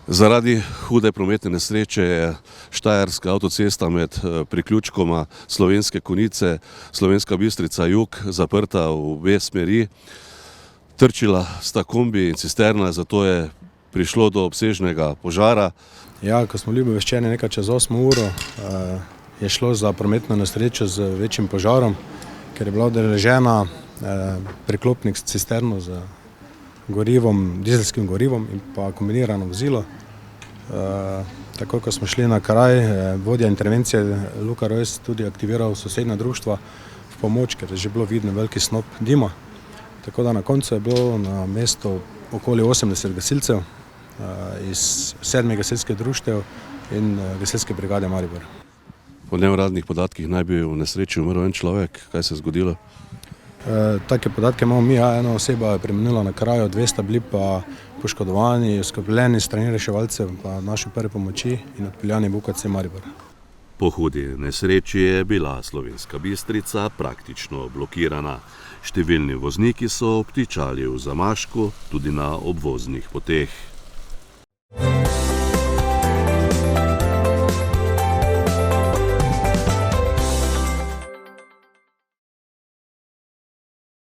Zaradi hude prometne nesreče je štajerska avtocesta med priključkoma Slovenske Konjice, Slovenska Bistrica jug zaprta v obe smeri. Trčila sta kombi in cisterna, zato je prišlo do obsežnega požara. Ja, ko smo bili obveščeni nekaj čez 8 uro, je šlo za prometno nesrečo z večjim požarom, ker je bila udeležena priklopnik s cisterno z gorivom, dizelskim gorivom in pa kombinirano vozilo. Takoj, ko smo šli na kraj, vodja intervencije Luka Rojs tudi aktiviral sosednja društva v pomoč, ker je že bilo vidno veliki snop dima. Tako da na koncu je bilo na mestu okoli 80 gasilcev iz 7 gasilskih društev in gasilske brigade Maribor. Po neuradnih podatkih naj bi v nesreči umrl en človek. Kaj se je zgodilo? Take podatke imamo mi, ena oseba je preminila na kraju, 2 sta bili pa poškodovani, oskrbljeni strani reševalcev pa naše prve pomoči in odpeljani v UKC Maribor. Po hudi nesreči je bila Slovenska Bistrica praktično blokirana. Številni vozniki so obtičali v zamašku tudi na obvoznih poteh.